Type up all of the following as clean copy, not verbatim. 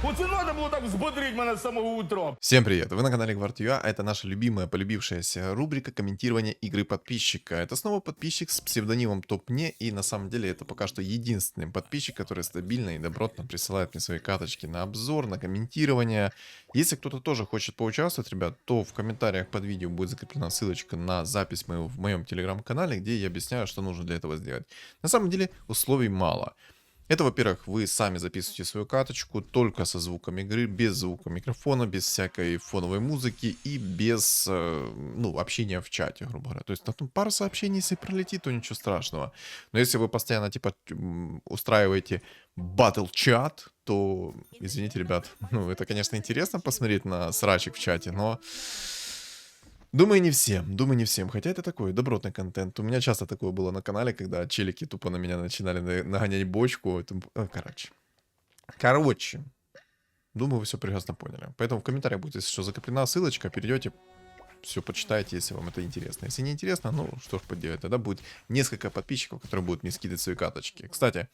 Оце надо було так взбодрить мене з самого утра. Всем привет! Вы на канале Гвардиюа, а это наша любимая, полюбившаяся рубрика комментирования игры подписчика. Это снова подписчик с псевдонимом Топне, и на самом деле это пока что единственный подписчик, который стабильно и добротно присылает мне свои карточки на обзор, на комментирование. Если кто-то тоже хочет поучаствовать, ребят, то в комментариях под видео будет закреплена ссылочка на запись в моем телеграм-канале, где я объясняю, что нужно для этого сделать. На самом деле условий мало. Это, во-первых, вы сами записываете свою карточку только со звуком игры, без звука микрофона, без всякой фоновой музыки и без, общения в чате, грубо говоря. То есть, там пара сообщений, если пролетит, то ничего страшного. Но если вы постоянно, устраиваете батл-чат, то, извините, ребят, это, конечно, интересно посмотреть на срачик в чате, но... Думаю, не всем. Хотя это такой добротный контент. У меня часто такое было на канале, когда челики тупо на меня начинали нагонять бочку. Короче, думаю, вы все прекрасно поняли. Поэтому в комментариях будет, если что, закреплена ссылочка. Перейдете, все почитайте, если вам это интересно. Если не интересно, ну, что ж поделать. Тогда будет несколько подписчиков, которые будут мне скидывать свои карточки. Кстати,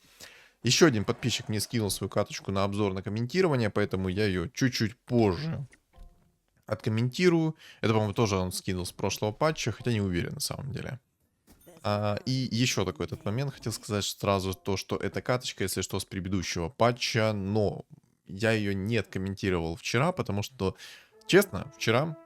еще один подписчик мне скинул свою карточку на обзор, на комментирование, поэтому я ее чуть-чуть позже откомментирую. Это, по-моему, тоже он скинул с прошлого патча, хотя не уверен на самом деле. И еще такой этот момент хотел сказать сразу, то, что эта карточка, если что, с предыдущего патча, но я ее не откомментировал вчера, потому что, честно, вчера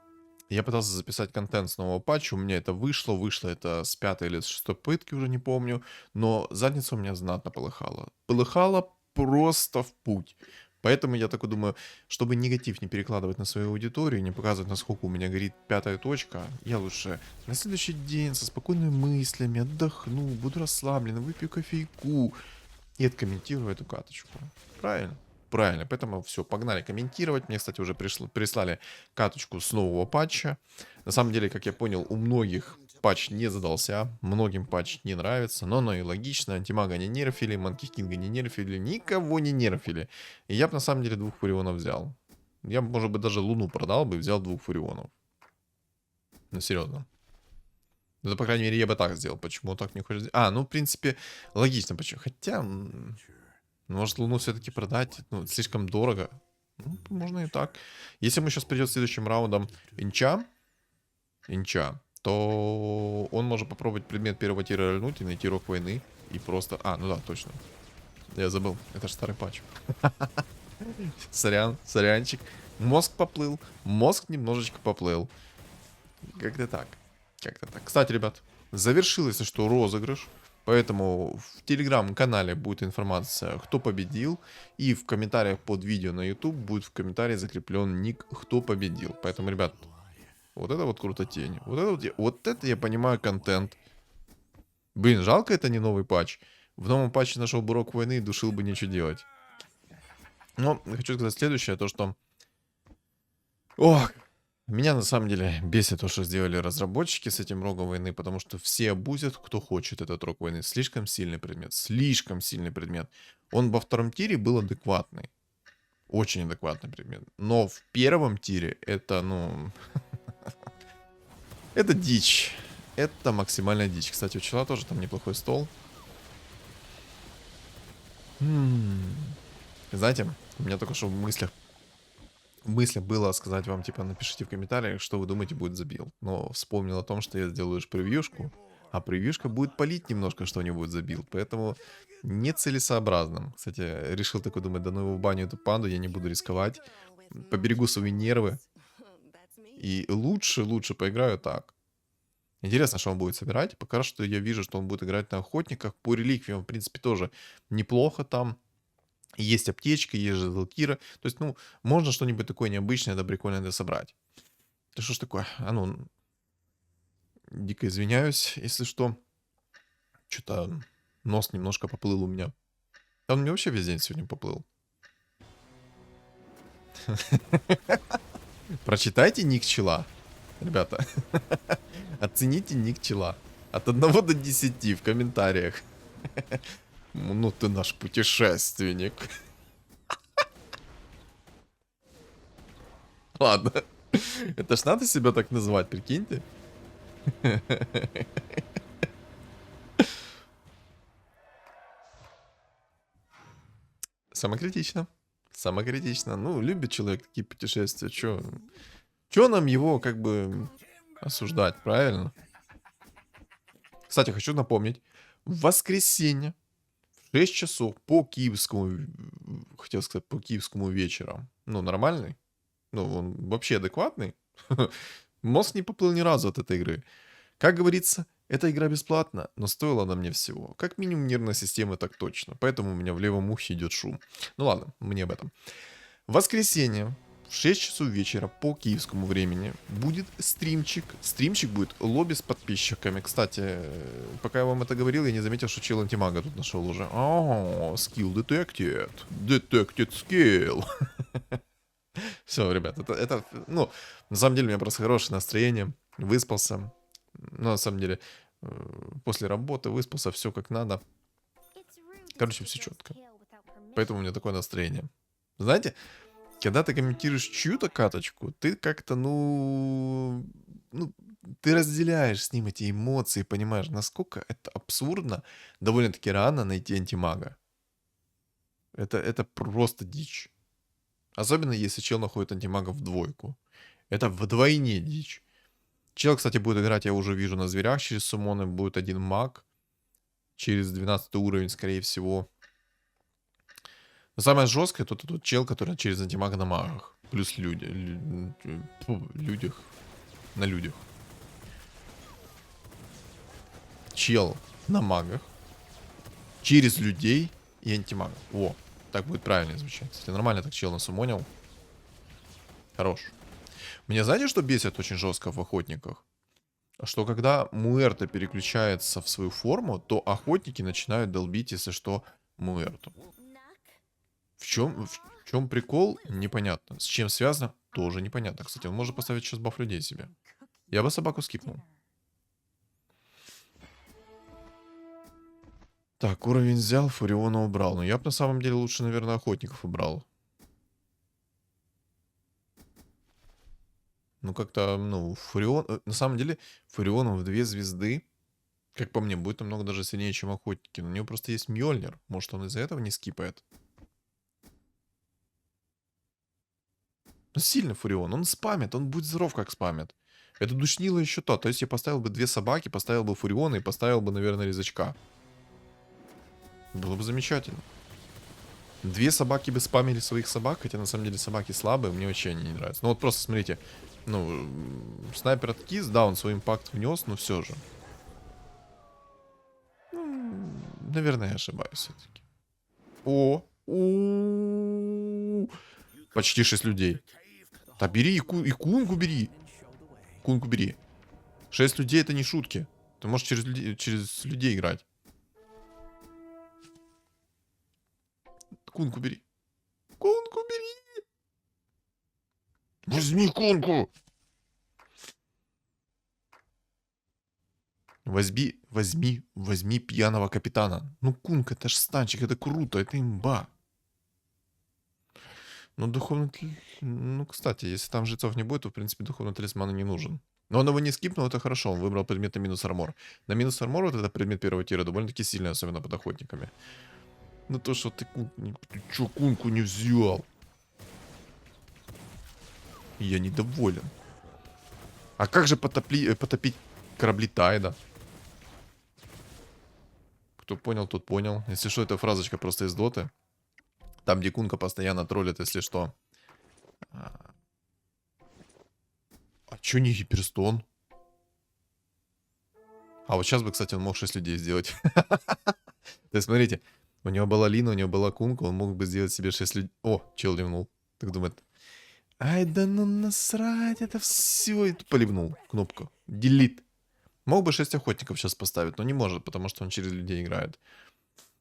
я пытался записать контент с нового патча, у меня это вышло это с 5-й или с 6-й попытки, уже не помню, но задница у меня знатно полыхала. Полыхала просто в путь. Поэтому я такой думаю, чтобы негатив не перекладывать на свою аудиторию, не показывать, насколько у меня горит 5-я точка, я лучше на следующий день со спокойными мыслями отдохну, буду расслаблен, выпью кофейку и откомментирую эту карточку. Правильно? Правильно. Поэтому все, погнали комментировать. Мне, кстати, уже прислали карточку с нового патча. На самом деле, как я понял, у многих патч не задался, многим патч не нравится, но оно и логично. Антимага не нерфили, Манки Кинга не нерфили, никого не нерфили. И я бы на самом деле 2 фурионов взял. Я бы, может быть, даже Луну продал бы и взял 2 фурионов. Ну, серьезно. Это, по крайней мере, я бы так сделал. Почему так не хочешь? В принципе, логично. Почему? Хотя, может, Луну все-таки продать? Ну, слишком дорого. Ну, можно и так. Если мы сейчас придет следующим раундом Инча, то он может попробовать предмет первого тира рольнуть и найти рок войны. И просто... ну да, точно. Я забыл. Это же старый патч. Сорянчик. Мозг поплыл. Мозг немножечко поплыл. Как-то так. Кстати, ребят, завершился, что розыгрыш. Поэтому в телеграм-канале будет информация, кто победил. И в комментариях под видео на YouTube будет в комментарии закреплен ник, кто победил. Поэтому, ребят, вот это вот крутотень. Вот это я понимаю контент. Блин, жалко это не новый патч. В новом патче нашел бы рок войны и душил бы нечего делать. Но хочу сказать следующее, то что... Меня на самом деле бесит то, что сделали разработчики с этим рогом войны, потому что все абузят, кто хочет этот рог войны. Слишком сильный предмет. Он во втором тире был адекватный. Очень адекватный предмет. Но в первом тире это, это дичь. Это максимальная дичь. Кстати, у чела тоже там неплохой стол. Знаете, у меня только что в мыслях было сказать вам, напишите в комментариях, что вы думаете будет за билд. Но вспомнил о том, что я сделаю лишь превьюшку, а превьюшка будет палить немножко, что у него будет за билд. Поэтому нецелесообразным. Кстати, решил такой думать, да ну его в баню эту панду, я не буду рисковать. Поберегу свои нервы. И лучше поиграю так. Интересно, что он будет собирать. Пока что я вижу, что он будет играть на охотниках. По реликвиям, в принципе, тоже неплохо там. Есть аптечка, есть же Зелкира. То есть, можно что-нибудь такое необычное, да прикольное собрать. Да что ж такое? Дико извиняюсь, если что. Что-то нос немножко поплыл у меня. Да он мне вообще весь день сегодня поплыл. Прочитайте ник чела. Ребята, оцените ник чела. От 1 до 10 в комментариях. Ну ты наш путешественник. Ладно. Это ж надо себя так называть, прикиньте. Самокритично. Самокритично. Ну, любит человек такие путешествия. Чё нам его, как бы, осуждать, правильно? Кстати, хочу напомнить. В воскресенье в 6 часов по киевскому, хотел сказать, по киевскому вечера. Ну, нормальный. Ну, он вообще адекватный. Мозг не поплыл ни разу от этой игры. Как говорится, эта игра бесплатна, но стоила она мне всего. Как минимум нервной системы, так точно. Поэтому у меня в левом ухе идет шум. Ну ладно, мне об этом. В воскресенье в 6 часов вечера по киевскому времени будет стримчик. Стримчик будет лобби с подписчиками. Кстати, пока я вам это говорил, я не заметил, что чел антимага тут нашел уже. О, skill detected. Detected skill. Все, ребят, ну, на самом деле у меня просто хорошее настроение. Выспался. Ну, на самом деле, после работы выспался, все как надо. Короче, все четко. Поэтому у меня такое настроение. Знаете, когда ты комментируешь чью-то каточку, ты как-то, ты разделяешь с ним эти эмоции, понимаешь, насколько это абсурдно довольно-таки рано найти антимага. Это просто дичь. Особенно если чел находит антимага в двойку. Это вдвойне дичь. Чел, кстати, будет играть, я уже вижу, на зверях через суммоны. Будет один маг. Через 12 уровень, скорее всего. Но самое жесткое, тут тот чел, который через антимага на магах. Плюс люди. Людях. На людях. Чел на магах. Через людей и антимагов. Во, так будет правильно звучать. Если нормально так чел насумонил. Хорош. Мне знаете, что бесит очень жестко в охотниках? Что когда Муэрто переключается в свою форму, то охотники начинают долбить, если что, Муэрту. В чем прикол? Непонятно. С чем связано? Тоже непонятно. Кстати, он может поставить сейчас баф людей себе. Я бы собаку скипнул. Так, уровень взял, Фуриона убрал. Но я бы на самом деле лучше, наверное, охотников убрал. Ну, как-то, Фурион... На самом деле, Фуриону в 2 звезды, как по мне, будет намного даже сильнее, чем охотники. Но у него просто есть Мьёльнир. Может, он из-за этого не скипает? Ну, сильно Фурион. Он спамит, он будет здоров, как спамит. Это душнило еще то. То есть я поставил бы 2 собаки, поставил бы Фуриона и поставил бы, наверное, резачка. Было бы замечательно. 2 собаки бы спамили своих собак, хотя на самом деле собаки слабые, мне вообще они не нравятся. Ну вот просто смотрите, снайпер от Киз, да, он свой импакт внес, но все же. Наверное, я ошибаюсь все-таки. Почти 6 людей. Да бери и кунку бери. Кунку бери. 6 людей это не шутки. Ты можешь через людей играть. Кунку бери. Кунку бери. Возьми кунку. Возьми пьяного капитана. Ну, кунг, это ж станчик, это круто, это имба. Ну, Ну, кстати, если там жрецов не будет, то, в принципе, духовный талисман и не нужен. Но он его не скипнул, это хорошо. Он выбрал предмет на минус армор. На минус армор вот это предмет первого тира довольно-таки сильный, особенно под охотниками. Ну то, что ты кунку не взял. Я недоволен. А как же потопить корабли Тайда? Кто понял, тот понял. Если что, это фразочка просто из доты. Там, где кунка постоянно троллит, если что. А чё не гиперстон? А вот сейчас бы, кстати, он мог 6 людей сделать. То есть, смотрите. У него была Лина, у него была кунка, он мог бы сделать себе 6 людей. О, чел ливнул. Так думает. Ай, да ну насрать, это все. И тут поливнул кнопку. Delete. Мог бы 6 охотников сейчас поставить, но не может, потому что он через людей играет.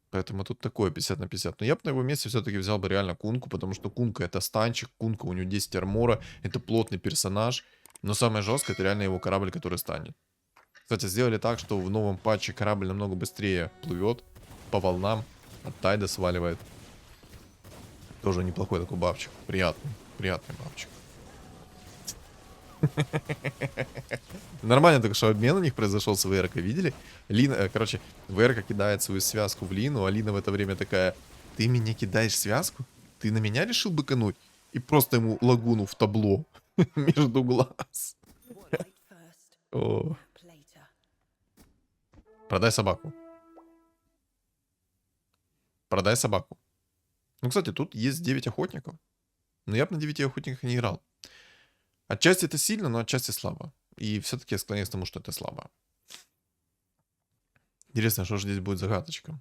Поэтому тут такое 50 на 50. Но я бы на его месте все-таки взял бы реально кунку, потому что кунка это станчик, кунка у него 10 армора, это плотный персонаж. Но самое жесткое это реально его корабль, который станет. Кстати, сделали так, что в новом патче корабль намного быстрее плывет по волнам, от Тайда сваливает. Тоже неплохой такой бабчик. Приятный бабчик. Нормально только что обмен у них произошел с ВРК, видели? Лина, короче, ВРК кидает свою связку в Лину, а Лина в это время такая: ты меня кидаешь связку? Ты на меня решил быкануть? И просто ему лагуну в табло между глаз. О. Продай собаку. Продай собаку. Ну, кстати, тут есть 9 охотников. Но я бы на 9 охотниках не играл. Отчасти это сильно, но отчасти слабо. И все-таки я склоняюсь к тому, что это слабо. Интересно, что же здесь будет загадочка.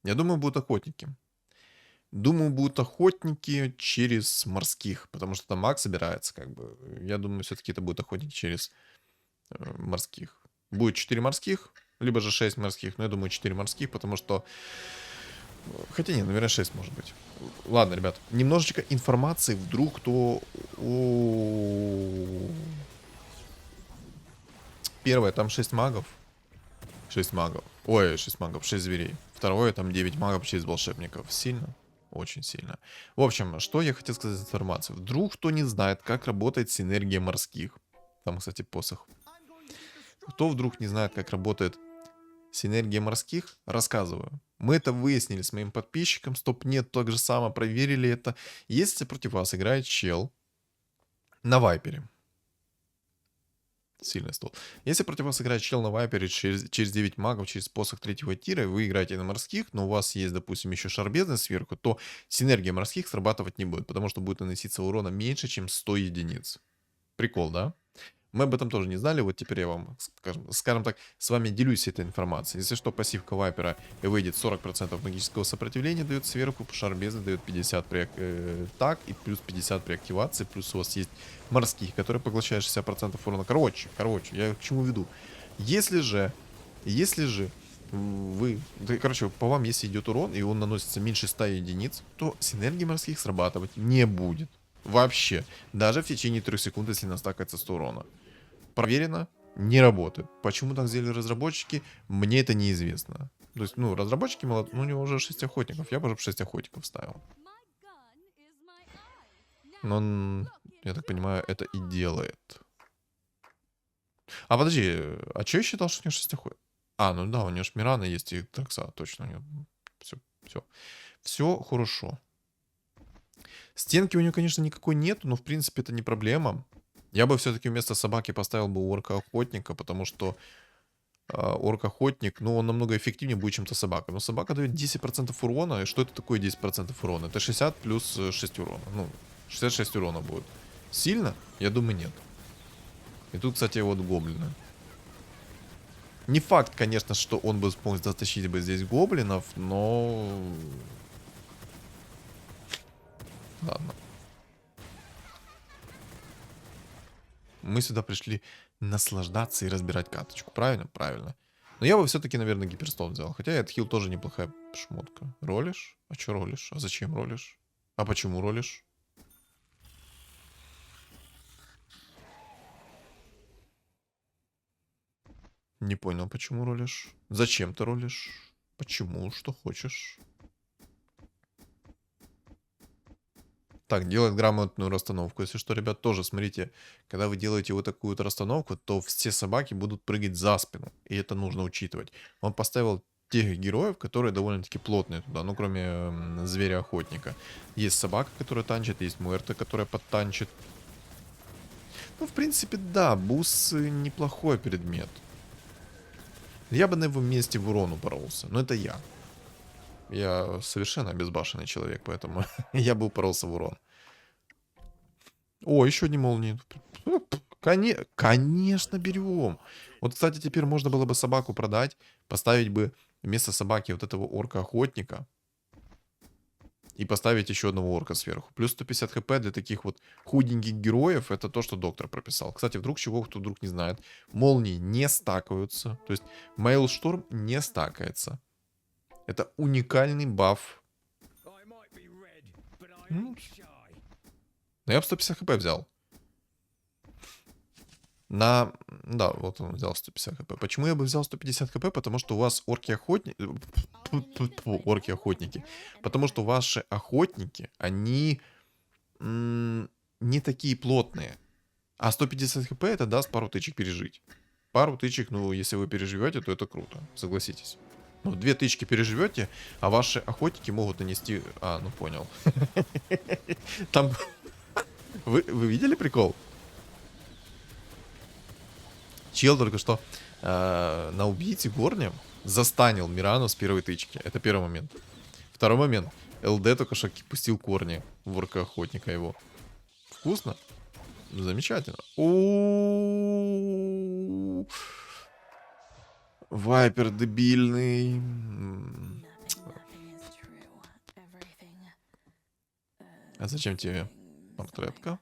Я думаю, будут охотники. Думаю, будут охотники через морских, потому что там маг собирается, как бы. Я думаю, все-таки это будут охотники через морских. Будет 4 морских, либо же 6 морских, но я думаю 4 морских, потому что... Хотя нет, наверное 6 может быть. Ладно, ребят, немножечко информации, вдруг кто... Первое, там 6 магов. 6 магов. Ой, 6 магов, 6 зверей. Второе, там 9 магов, 6 волшебников. Сильно? Очень сильно. В общем, что я хотел сказать информацию. Вдруг кто не знает, как работает синергия морских. Там, кстати, посох. Кто вдруг не знает, как работает синергия морских, рассказываю. Мы это выяснили с моим подписчиком. Стоп, нет, так же самое, проверили это. Если против вас играет чел на вайпере. Сильный стол. Если против вас играет чел на вайпере через 9 магов, через посох 3-го тира, и вы играете на морских, но у вас есть, допустим, еще шар бездны сверху, то синергия морских срабатывать не будет, потому что будет наноситься урона меньше, чем 100 единиц. Прикол, да? Мы об этом тоже не знали, вот теперь я вам, скажем так, с вами делюсь этой информацией. Если что, пассивка вайпера и выйдет 40% магического сопротивления, дает сверху, шар бездны дает 50 при так, и плюс 50 при активации, плюс у вас есть морских, которые поглощают 60% урона. Короче, я к чему веду? Если же вы, короче, по вам, если идет урон, и он наносится меньше 100 единиц, то синергия морских срабатывать не будет. Вообще. Даже в течение 3 секунд, если настакается 100 урона. Проверено, не работает. Почему так сделали разработчики, мне это неизвестно. То есть, ну, разработчики молодцы, ну, у него уже 6 охотников. Я бы уже 6 охотников ставил. Но он, я так понимаю, это и делает. А подожди, а что я считал, что у него 6 охотников? А, ну да, у него Шмирана есть и Такса, точно. У него... Все хорошо. Стенки у него, конечно, никакой нет, но в принципе это не проблема. Я бы все-таки вместо собаки поставил бы орка-охотника, потому что орк-охотник, ну, он намного эффективнее будет, чем-то собака. Но собака дает 10% урона, и что это такое 10% урона? Это 60 плюс 6 урона. Ну, 66 урона будет. Сильно? Я думаю, нет. И тут, кстати, вот гоблины. Не факт, конечно, что он бы смог затащить бы здесь гоблинов, но... Ладно. Мы сюда пришли наслаждаться и разбирать каточку. Правильно? Правильно. Но я бы все-таки, наверное, гиперстон взял. Хотя этот хил тоже неплохая шмотка. Ролишь? А что ролишь? А зачем ролишь? А почему ролишь? Не понял, почему ролишь? Зачем ты ролишь? Почему? Что хочешь? Так, делает грамотную расстановку. Если что, ребят, тоже смотрите, когда вы делаете вот такую вот расстановку, то все собаки будут прыгать за спину. И это нужно учитывать. Он поставил тех героев, которые довольно-таки плотные туда, ну, кроме зверя-охотника. Есть собака, которая танчит, есть Муэрта, которая подтанчит. Ну, в принципе, да, бус неплохой предмет. Я бы на его месте в урону боролся, но это я. Я совершенно безбашенный человек, поэтому я бы упоролся в урон. О, еще одни молнии. Конечно, берем. Вот, кстати, теперь можно было бы собаку продать, поставить бы вместо собаки вот этого орка-охотника и поставить еще одного орка сверху. Плюс 150 хп для таких вот худеньких героев. Это то, что доктор прописал. Кстати, вдруг чего, кто вдруг не знает. Молнии не стакаются. То есть Мейлшторм не стакается. Это уникальный баф. Ну, я бы 150 хп взял. Да, вот он взял 150 хп. Почему я бы взял 150 хп? Потому что у вас орки-охотники... Орки-охотники. Потому что ваши охотники, они не такие плотные. А 150 хп это даст пару тычек пережить. Пару тычек, ну, если вы переживете, то это круто. Согласитесь. Ну, 2 тычки переживете, а ваши охотники могут нанести... А, ну понял. Там... Вы видели прикол? Чел только что на убийце Горне застанил Мирану с первой тычки. Это первый момент. Второй момент. ЛД только что пустил корни в орка охотника его. Вкусно? Замечательно. У Вайпер дебильный. А зачем тебе портретка?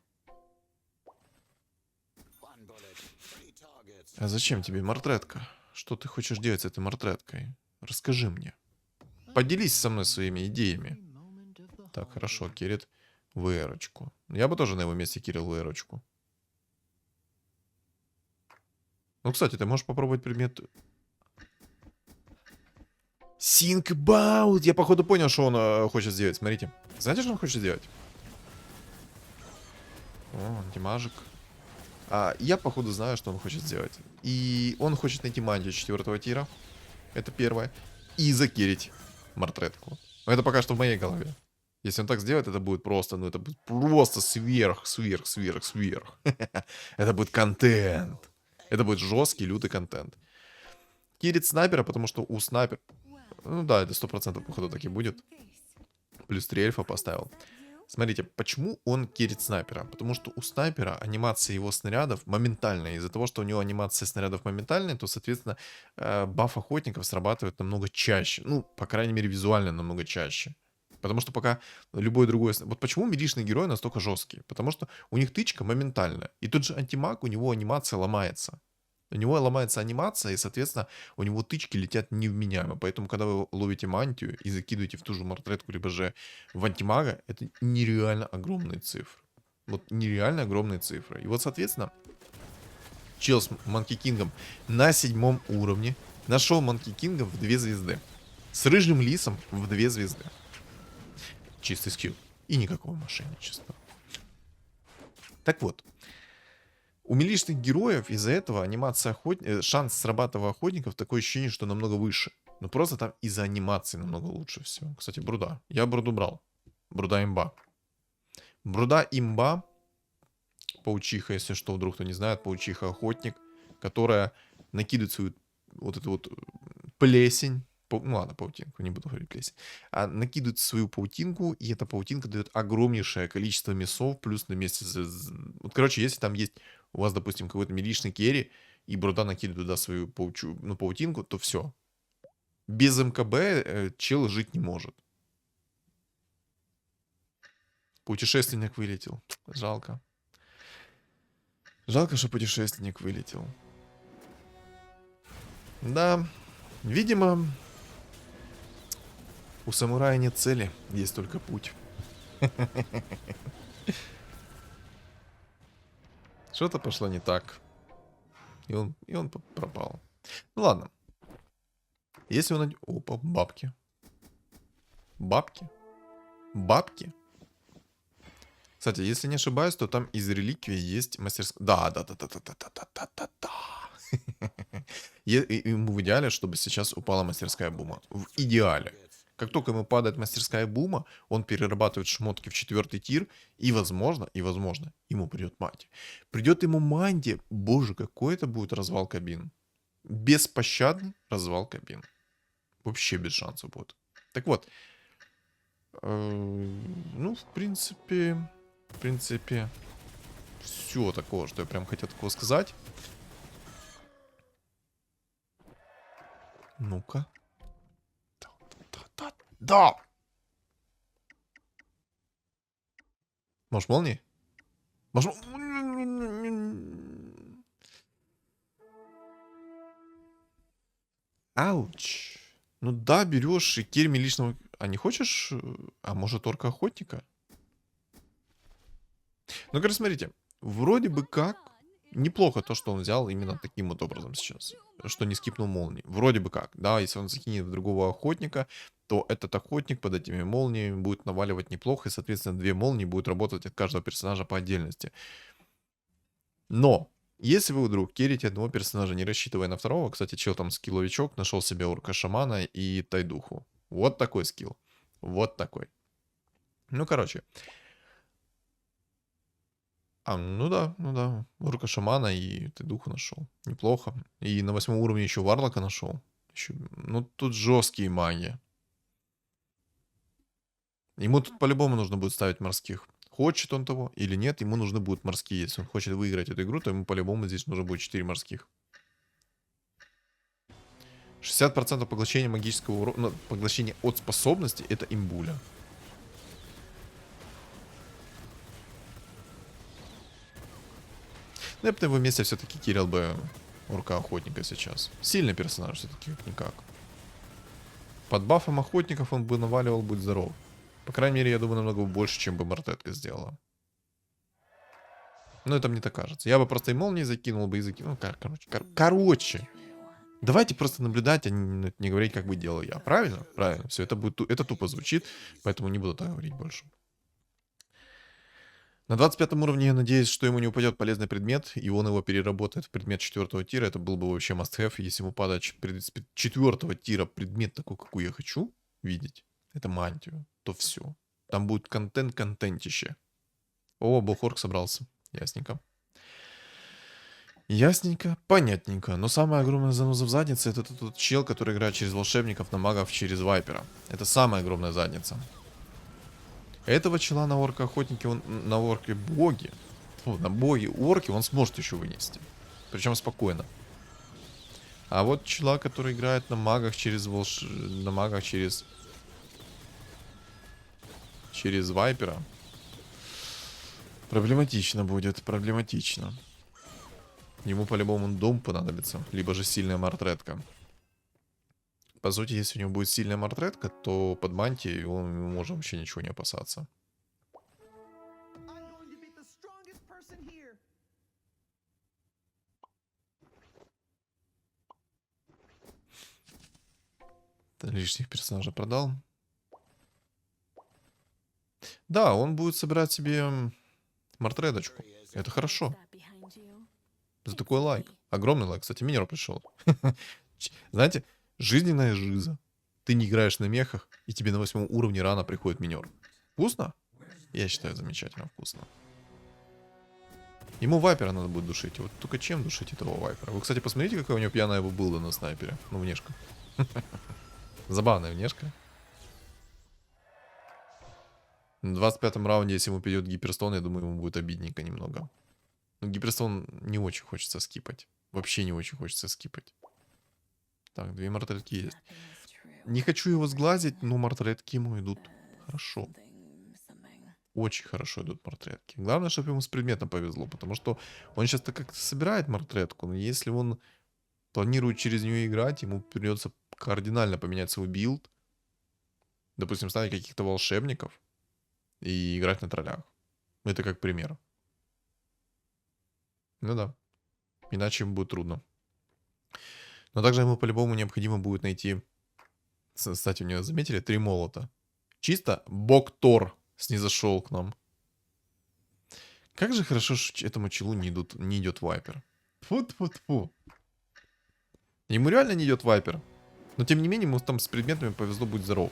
А зачем тебе мортретка? Что ты хочешь делать с этой мортреткой? Расскажи мне. Поделись со мной своими идеями. Так, хорошо, Кирит ВРочку. Я бы тоже на его месте кирил ВРочку. Ну, кстати, ты можешь попробовать предмет... Think about! Я, походу, понял, что он хочет сделать. Смотрите. Знаете, что он хочет сделать? О, антимажик. Я, походу, знаю, что он хочет сделать. И он хочет найти мантию 4-го тира. Это первое. И закирить мортретку. Но это пока что в моей голове. Если он так сделает, это будет просто, ну это будет просто сверх. Это будет контент. Это будет жесткий, лютый контент. Кирит снайпера, потому что у снайпера... Ну да, это 100% походу так и будет. Плюс 3 эльфа поставил. Смотрите, почему он кирит снайпера? Потому что у снайпера анимация его снарядов моментальная. Из-за того, что у него анимация снарядов моментальная, то, соответственно, баф охотников срабатывает намного чаще. Ну, по крайней мере, визуально намного чаще. Потому что пока любой другой... Вот почему милишные герои настолько жесткие? Потому что у них тычка моментальная. И тот же антимаг, у него анимация ломается. У него ломается анимация, и, соответственно, у него тычки летят невменяемо. Поэтому, когда вы ловите мантию и закидываете в ту же мортретку, либо же в антимага, это нереально огромные цифры. Вот нереально огромные цифры. И вот, соответственно, чел с Манки Кингом на 7 уровне нашел Манки Кинга в 2 звезды. С рыжим лисом в 2 звезды. Чистый скилл. И никакого мошенничества. Так вот. У милишных героев из-за этого анимация шанс срабатывания охотников такое ощущение, что намного выше. Но просто там из-за анимации намного лучше всего. Кстати, Бруда. Я Бруду брал. Бруда имба. Бруда имба. Паучиха, если что, вдруг кто не знает. Паучиха охотник, которая накидывает свою вот эту вот плесень. Ну ладно, паутинку, не буду говорить плесень. Накидывает свою паутинку, и эта паутинка дает огромнейшее количество мясов, плюс на месте... Вот, короче, если там есть у вас, допустим, какой-то милишный керри, и Бруда накидывает туда свою паутинку, то все. Без МКБ чел жить не может. Путешественник вылетел. Жалко. Жалко, что путешественник вылетел. Да, видимо, у самурая нет цели, есть только путь. Что-то пошло не так. И он пропал. Ну ладно. Если он... Опа, бабки. Бабки? Бабки? Кстати, если не ошибаюсь, то там из реликвии есть мастерская... Да. Ему в идеале, чтобы сейчас упала мастерская бума. В идеале. Как только ему падает мастерская бума, он перерабатывает шмотки в 4-й тир, и возможно, ему придет мантия. Придет ему мантия, боже, какой это будет развал кабин. Беспощадный развал кабин. Вообще без шансов будет. Так вот. Ну, в принципе, все такого, что я прям хотел такого сказать. Ну-ка. Да! Может, молнии? Может... Ауч. Ну да, берешь и керми личного... А не хочешь... А может, орка-охотника? Ну, короче, смотрите. Вроде бы как... Неплохо то, что он взял именно таким вот образом сейчас. Что не скипнул молнии. Вроде бы как. Да, если он закинет другого охотника, то этот охотник под этими молниями будет наваливать неплохо. И, соответственно, 2 молнии будут работать от каждого персонажа по отдельности. Но Если вы вдруг керите одного персонажа, не рассчитывая на второго, кстати, чел там скилловичок, нашел себе орка-шамана и тайдуху. Вот такой скилл. Вот такой. Ну, короче. Ну да. Орка-шамана и тайдуху нашел. Неплохо. И на 8 уровне еще варлока нашел. Ну, тут жесткие маги. Ему тут по-любому нужно будет ставить морских. Хочет он того или нет, ему нужны будут морские. Если он хочет выиграть эту игру, то ему по-любому здесь нужно будет 4 морских. 60% поглощения магического урона, поглощения от способности, это имбуля. Ну, я бы на его месте все-таки кирил бы орка-охотника сейчас. Сильный персонаж все-таки, как-никак. Под бафом охотников он бы наваливал, будь здоров. По крайней мере, я думаю, намного больше, чем бы Мартетка сделала. Ну, это мне так кажется. Я бы просто и молнии закинул бы, и закинул. Короче. Давайте просто наблюдать, а не говорить, как бы делал я. Правильно? Правильно. Все, это тупо звучит, поэтому не буду так говорить больше. На 25 уровне я надеюсь, что ему не упадет полезный предмет, и он его переработает в предмет 4 тира. Это был бы вообще must-have. Если ему падает 4 тира предмет такой, какой я хочу видеть, это мантию, то все. Там будет контентище. О, Бухорк собрался. Ясненько. Ясненько, понятненько. Но самая огромная заноза в заднице — это тот чел, который играет через волшебников, на магов, через вайпера. Это самая огромная задница. Этого чела на орка-охотнике, он на орке-боге, на боге-орке он сможет еще вынести. Причем спокойно. А вот чела, который играет на магах через на магах через вайпера, проблематично будет, проблематично. Ему по-любому дом понадобится, либо же сильная мартретка. По сути, если у него будет сильная мартретка, то под мантией он может вообще ничего не опасаться. Лишних персонажей продал. Да, он будет собирать себе мартредочку. Это хорошо. За такой лайк. Огромный лайк. Кстати, минер пришел. Знаете, жизненная жиза. Ты не играешь на мехах, и тебе на 8 уровне рано приходит минер. Вкусно? Я считаю, замечательно вкусно. Ему вайпера надо будет душить. Вот только чем душить этого вайпера? Вы, кстати, посмотрите, какая у него пьяная билда на снайпере. Ну, внешка. Забавная внешка. На 25-м раунде, если ему придет гиперстон, я думаю, ему будет обидненько немного. Но гиперстон не очень хочется скипать. Вообще не очень хочется скипать. Так, 2 мартретки есть. Не хочу его сглазить, но мартретки ему идут хорошо. Очень хорошо идут мартретки. Главное, чтобы ему с предметом повезло, потому что он сейчас-то как-то собирает мартретку, но если он планирует через нее играть, ему придется кардинально поменять свой билд. Допустим, ставить каких-то волшебников и играть на троллях. Это как пример. Ну да. Иначе ему будет трудно. Но также ему по-любому необходимо будет найти... Кстати, у него заметили 3 молота. Чисто бог Тор снизошел к нам. Как же хорошо, что этому челу не идет вайпер. Фу-фу-фу. Ему реально не идет вайпер. Но тем не менее, ему там с предметами повезло, будь здоров.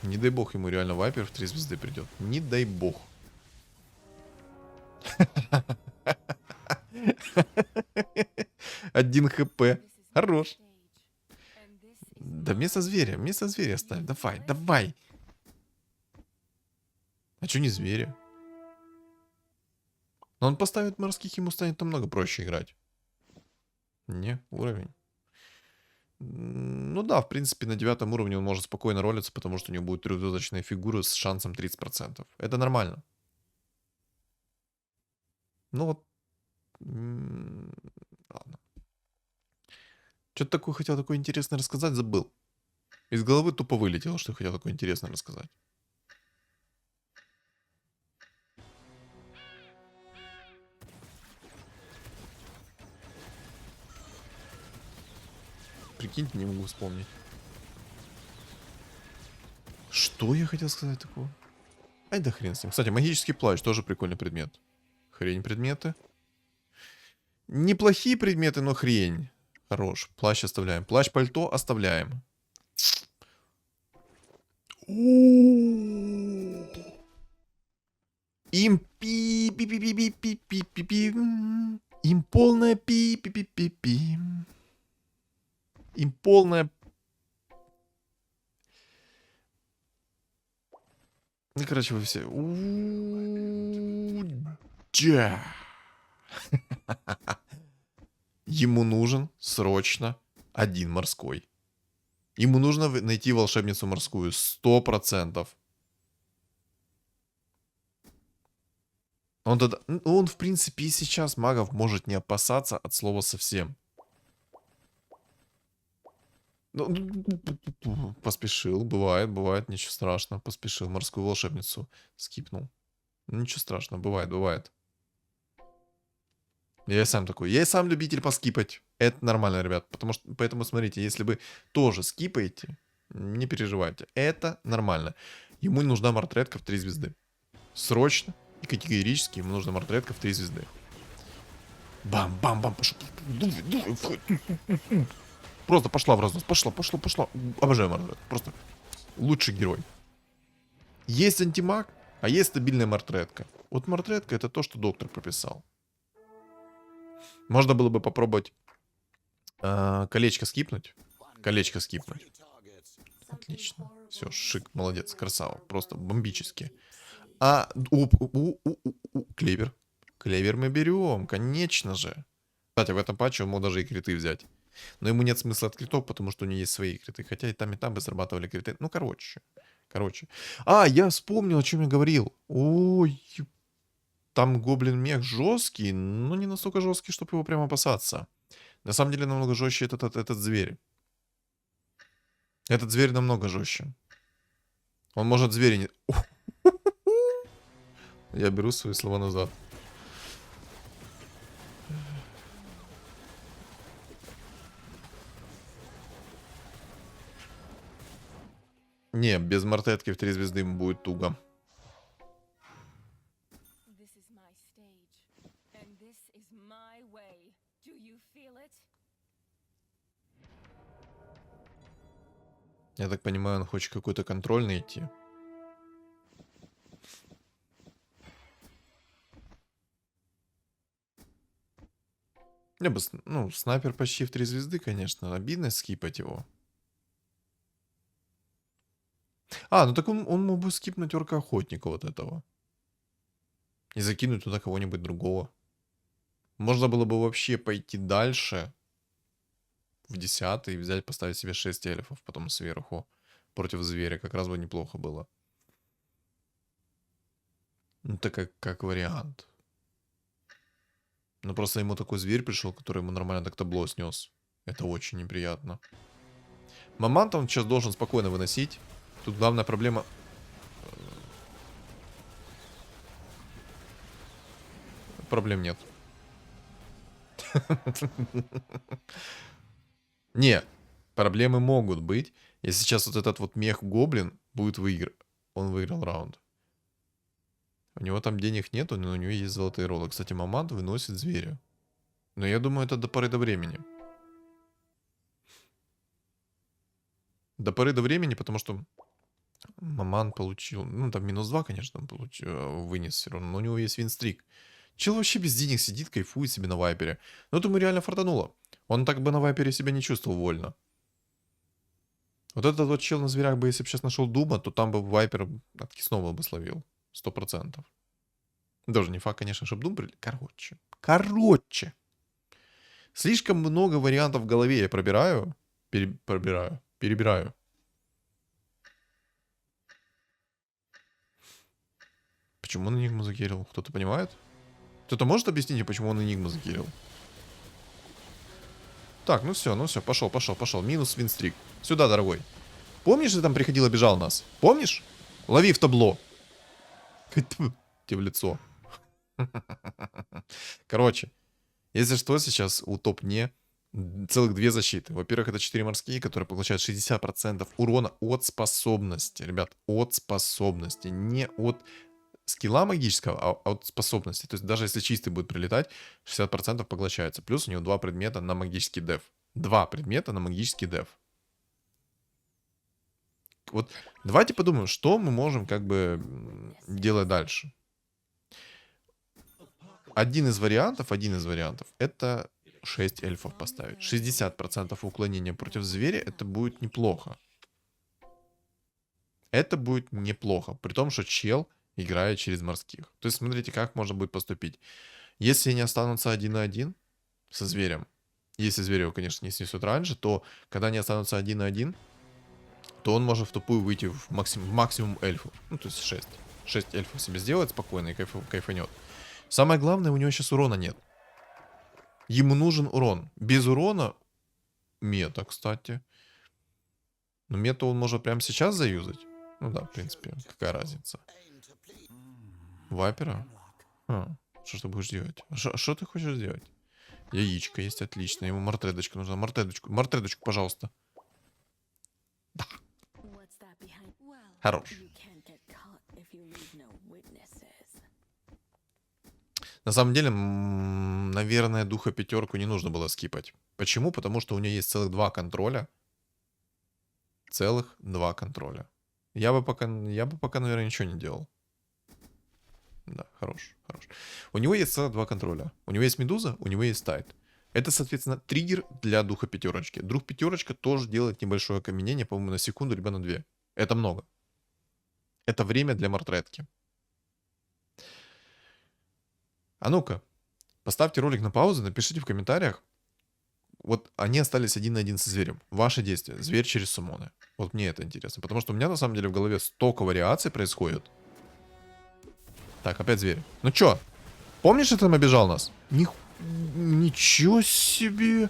Не дай бог ему реально вайпер в 3 звезды придет. Не дай бог. 1 хп. Хорош. Да вместо зверя ставь. Давай, давай. А чё не зверя? Но он поставит морских, ему станет намного проще играть. Не, уровень. Ну да, в принципе, на 9 уровне он может спокойно ролиться, потому что у него будет 3-звездочная фигура с шансом 30%. Это нормально. Ну вот. Ладно. Что-то такое хотел такое интересное рассказать, забыл. Из головы тупо вылетело, что хотел такое интересное рассказать. Прикиньте, не могу вспомнить. Что я хотел сказать такого? Ай да хрен с ним. Кстати, магический плащ тоже прикольный предмет. Хрень предметы. Неплохие предметы, но хрень. Хорош. Плащ оставляем. Плащ-пальто оставляем. Им пи пи пи пи пи пи пи пи пи Им полная пи пи пи пи пи Им полная... Ну, короче, вы все... Джа. Ему нужен срочно один морской. Ему нужно найти волшебницу морскую. 100%. Он, в принципе, и сейчас магов может не опасаться от слова совсем. Поспешил, бывает, ничего страшного. Поспешил, морскую волшебницу скипнул. Ничего страшного, бывает. Я и сам такой. Я и сам любитель поскипать. Это нормально, ребят. Поэтому смотрите, если вы тоже скипаете, не переживайте. Это нормально. Ему нужна мартретка в 3 звезды. Срочно и категорически ему нужна мартретка в 3 звезды. Бам-бам-бам. Пошел. Просто пошла в разнос. Пошла. Обожаю мартретку. Просто лучший герой. Есть антимаг, а есть стабильная мартретка. Вот мартретка это то, что доктор прописал. Можно было бы попробовать колечко скипнуть. Отлично. Все, шик, молодец, красава. Просто бомбически. Клевер. Клевер мы берем, конечно же. Кстати, в этом патче он мог даже и криты взять. Но ему нет смысла от критов, потому что у него есть свои криты. Хотя и там бы срабатывали криты. Ну, короче. Я вспомнил, о чем я говорил. Ой, там гоблин-мех жесткий, но не настолько жесткий, чтобы его прямо опасаться. На самом деле намного жестче этот зверь. Этот зверь намного жестче. Он может зверя не... Я беру свои слова назад. Не, без мартетки в 3 звезды ему будет туго. Я так понимаю, он хочет какой-то контроль найти. Я бы, снайпер почти в 3 звезды, конечно. Обидно скипать его. Ну так он мог бы скипнуть орка-охотника вот этого. И закинуть туда кого-нибудь другого. Можно было бы вообще пойти дальше. В 10-й взять, поставить себе 6 эльфов потом сверху. Против зверя. Как раз бы неплохо было. Ну, так как вариант. Но просто ему такой зверь пришел, который ему нормально так табло снес. Это очень неприятно. Маманта он сейчас должен спокойно выносить. Тут главная проблема... Проблем нет. Не, проблемы могут быть. Если сейчас вот этот вот мех-гоблин будет выиграть. Он выиграл раунд. У него там денег нету, но у него есть золотые роллы. Кстати, Мамант выносит зверя. Но я думаю, это до поры до времени. До поры до времени, потому что Маман получил... Ну, там -2, конечно, он вынес все равно. Но у него есть винстрик. Чел вообще без денег сидит, кайфует себе на вайпере. Но это ему реально фартануло. Он так бы на вайпере себя не чувствовал вольно. Вот этот вот чел на зверях бы, если бы сейчас нашел дуба, то там бы вайпер от кисного бы словил. 100%. Даже не факт, конечно, чтобы дум прилетел. Короче. Слишком много вариантов в голове я перебираю. Почему он Энигму закирил? Кто-то понимает? Кто-то может объяснить, почему он Энигму закирил? Так, ну все, пошел. Минус винстрик. Сюда, дорогой. Помнишь, ты там приходил, обижал нас? Помнишь? Лови в табло. Тебе в лицо. Короче, если что, сейчас у топ-не Целых две защиты. Во-первых, это 4 морские, которые поглощают 60% урона от способности. Ребят, от способности. Не от скилла магического, а от способности. То есть даже если чистый будет прилетать, 60% поглощается. Плюс у него 2 предмета на магический деф. 2 предмета на магический деф. Вот давайте подумаем, что мы можем как бы делать дальше. Один из вариантов, это 6 эльфов поставить. 60% уклонения против зверя, это будет неплохо. Это будет неплохо, при том, что чел играет через морских. То есть смотрите, как можно будет поступить. Если они останутся 1 на 1 со зверем, если зверь его, конечно, не снесет раньше, то когда они останутся 1 на 1, то он может в тупую выйти в максимум эльфов. Ну, то есть 6. 6 эльфов себе сделает спокойно и кайфанет. Самое главное, у него сейчас урона нет. Ему нужен урон. Без урона мета, кстати. Но мету он может прямо сейчас заюзать. Ну да, в принципе, какая разница. Вайпера? Что ты будешь делать? Что ты хочешь сделать? Яичко есть, отлично. Ему мартредочка нужна. Мартредочку, пожалуйста. Да. Хорош. На самом деле, наверное, духа пятерку не нужно было скипать. Почему? Потому что у нее есть целых 2 контроля. Целых 2 контроля. Я бы пока, наверное, ничего не делал. Да, хорош. У него есть целых 2 контроля. У него есть медуза, у него есть тайт. Это, соответственно, триггер для духа пятерочки. Дух пятерочка тоже делает небольшое окаменение, по-моему, на секунду, либо на 2. Это много. Это время для мартредки. А ну-ка, поставьте ролик на паузу, напишите в комментариях. Вот они остались 1 на 1 со зверем. Ваши действия. Зверь через суммоны. Вот мне это интересно. Потому что у меня на самом деле в голове столько вариаций происходит. Так, опять зверь. Ну чё? Помнишь, что там обижал нас? Ничего себе!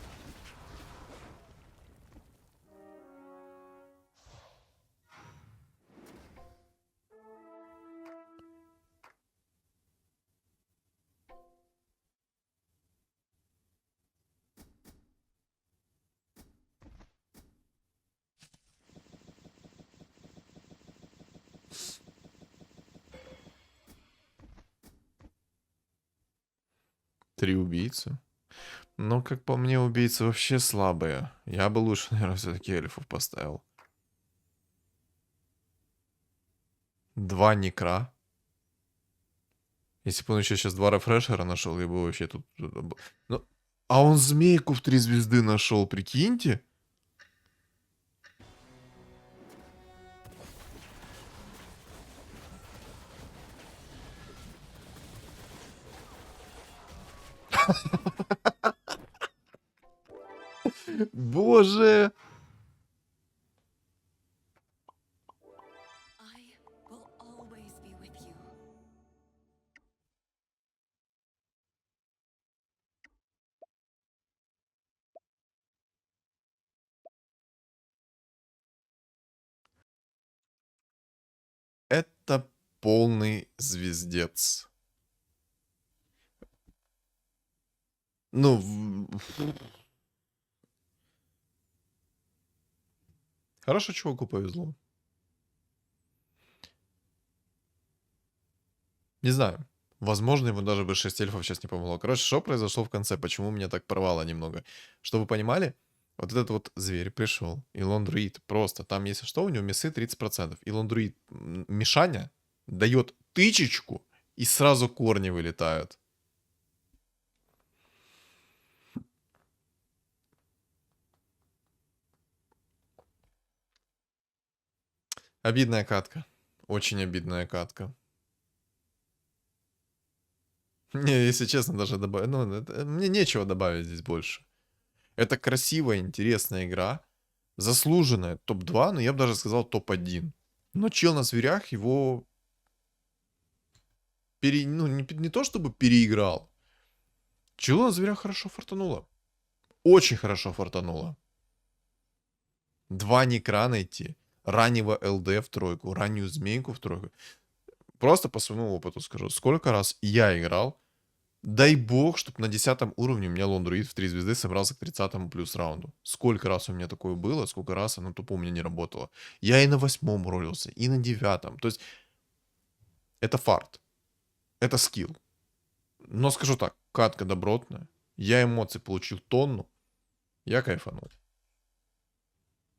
Три убийцы. Но, как по мне, убийцы вообще слабые. Я бы лучше, наверное, все-таки эльфов поставил. 2 некра. Если бы он еще сейчас 2 рефрешера нашел, я бы вообще тут... Ну, а он змейку в 3 звезды нашел, прикиньте. Боже! Это полный звездец. Ну... Хорошо, чуваку повезло. Не знаю. Возможно, ему даже бы 6 эльфов сейчас не помогло. Короче, что произошло в конце? Почему меня так порвало немного? Чтобы вы понимали, вот этот вот зверь пришел. Илон Друид просто. Там, если что, у него мясы 30%. Илон Друид Мишаня дает тычечку, и сразу корни вылетают. Обидная катка. Очень обидная катка. Не, если честно, даже добавить... Ну, мне нечего добавить здесь больше. Это красивая, интересная игра. Заслуженная топ-2, но я бы даже сказал топ-1. Но чел на зверях его... Ну, не то чтобы переиграл. Челу на зверях хорошо фартануло. Очень хорошо фартануло. 2 некра найти. Раннего ЛД в тройку. Раннюю змейку в тройку. Просто по своему опыту скажу. Сколько раз я играл Дай бог, чтобы на 10 уровне у меня лондруид в 3 звезды собрался к 30 плюс раунду. Сколько раз у меня такое было, сколько раз оно тупо у меня не работало. Я и на 8 ролился, и на 9. То есть это фарт, это скилл. Но скажу так, катка добротная. Я эмоций получил тонну. Я кайфанул.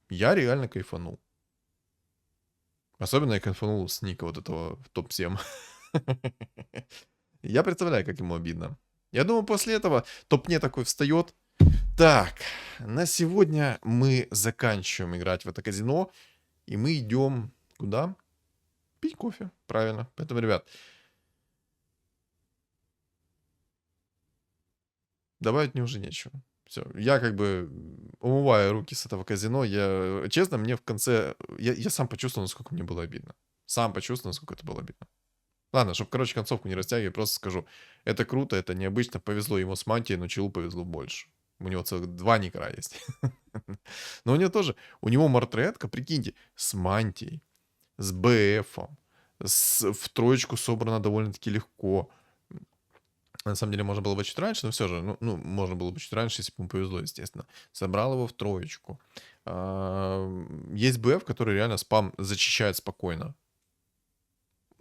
Я реально кайфанул. Особенно я кайфанул с ника вот этого в топ-7. Я представляю, как ему обидно. Я думаю, после этого топ-не такой встает. Так, на сегодня мы заканчиваем играть в это казино. И мы идем куда? Пить кофе, правильно. Поэтому, ребят, добавить мне уже нечего. Все, я как бы умываю руки с этого казино. Я, честно, мне в конце... Я сам почувствовал, насколько мне было обидно. Сам почувствовал, насколько это было обидно. Ладно, чтобы, короче, концовку не растягивать, просто скажу. Это круто, это необычно. Повезло ему с мантией, но Челу повезло больше. У него целых 2 никра есть. Но у него тоже... У него мортретка, прикиньте, с мантией, с БФом, в троечку собрана довольно-таки легко. На самом деле, можно было бы чуть раньше, но все же, ну, можно было бы чуть раньше, если бы ему повезло, естественно. Собрал его в троечку. Есть БФ, который реально спам зачищает спокойно.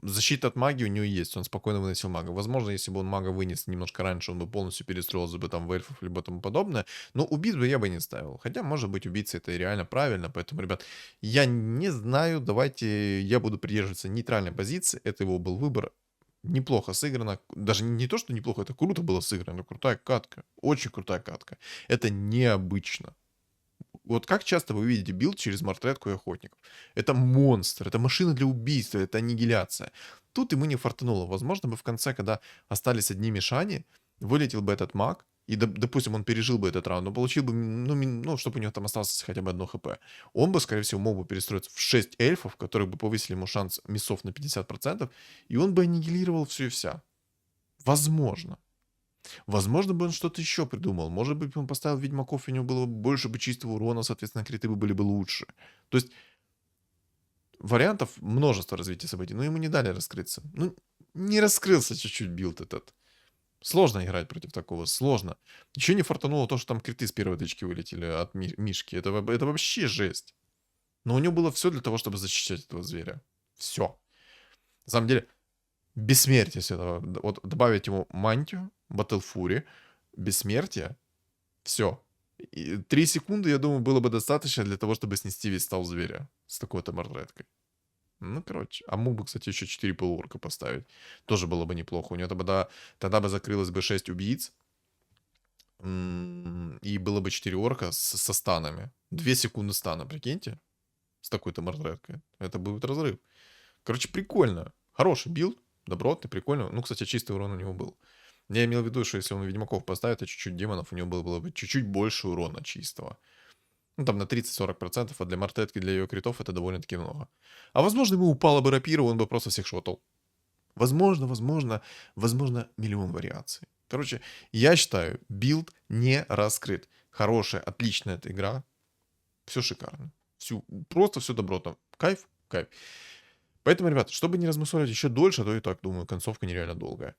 Защита от магии у него есть, он спокойно выносил мага. Возможно, если бы он мага вынес немножко раньше, он бы полностью перестроился бы там в эльфов, либо тому подобное. Но убийц бы я бы не ставил. Хотя, может быть, убийца это реально правильно. Поэтому, ребят, я не знаю, давайте я буду придерживаться нейтральной позиции. Это его был выбор. Неплохо сыграно. Даже не то, что неплохо, это круто было сыграно. Крутая катка. Очень крутая катка. Это необычно. Вот как часто вы видите билд через мортретку и охотников? Это монстр, это машина для убийства, это аннигиляция. Тут ему не фартануло. Возможно бы в конце, когда остались одни мишани, вылетел бы этот маг, и, допустим, он пережил бы этот раунд, но получил бы, ну, чтобы у него там осталось хотя бы 1 хп. Он бы, скорее всего, мог бы перестроиться в 6 эльфов, которые бы повысили ему шанс миссов на 50%, и он бы аннигилировал все и вся. Возможно. Возможно бы он что-то еще придумал. Может быть, он поставил ведьмаков, и у него было бы больше бы чистого урона, соответственно, криты бы были бы лучше. То есть вариантов множество развития событий, но ему не дали раскрыться. Ну, не раскрылся чуть-чуть билд этот. Сложно играть против такого, сложно. Еще не фартануло то, что там криты с первой тычки вылетели от Мишки. Это вообще жесть. Но у него было все для того, чтобы защищать этого зверя. Все. На самом деле, бессмертие с этого. Вот добавить ему мантию, Battle Fury, бессмертие, все. 3 секунды, я думаю, было бы достаточно для того, чтобы снести весь стал зверя с такой-то мортреткой. Ну, короче. А мог бы, кстати, еще 4 полуорка поставить. Тоже было бы неплохо. У него тогда бы закрылось бы 6 убийц. И было бы 4 орка со станами. 2 секунды стана, прикиньте. С такой-то мортреткой. Это будет разрыв. Короче, прикольно. Хороший билд. Добротный, прикольно. Ну, кстати, чистый урон у него был. Я имел в виду, что если он ведьмаков поставит, а чуть-чуть демонов, у него было бы чуть-чуть больше урона чистого. Ну, там на 30-40%, а для мортетки, для ее критов это довольно-таки много. А возможно, ему упала бы рапира, он бы просто всех шотал. Возможно, миллион вариаций. Короче, я считаю, билд не раскрыт. Хорошая, отличная эта игра. Все шикарно. Просто все добротно. Кайф, кайф. Поэтому, ребята, чтобы не размусолить еще дольше, то и так, думаю, концовка нереально долгая.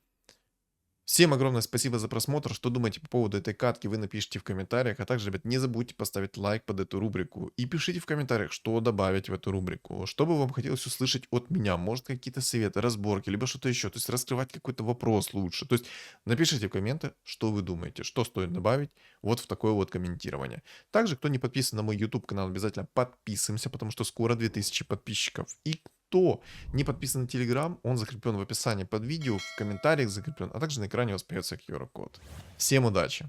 Всем огромное спасибо за просмотр. Что думаете по поводу этой катки, вы напишите в комментариях. А также, ребят, не забудьте поставить лайк под эту рубрику. И пишите в комментариях, что добавить в эту рубрику. Что бы вам хотелось услышать от меня. Может, какие-то советы, разборки, либо что-то еще. То есть, раскрывать какой-то вопрос лучше. То есть, напишите в комменты, что вы думаете, что стоит добавить вот в такое вот комментирование. Также, кто не подписан на мой YouTube канал, обязательно подписываемся, потому что скоро 2000 подписчиков. И кто не подписан на Telegram, он закреплен в описании под видео, в комментариях закреплен, а также на экране у вас появится QR-код. Всем удачи!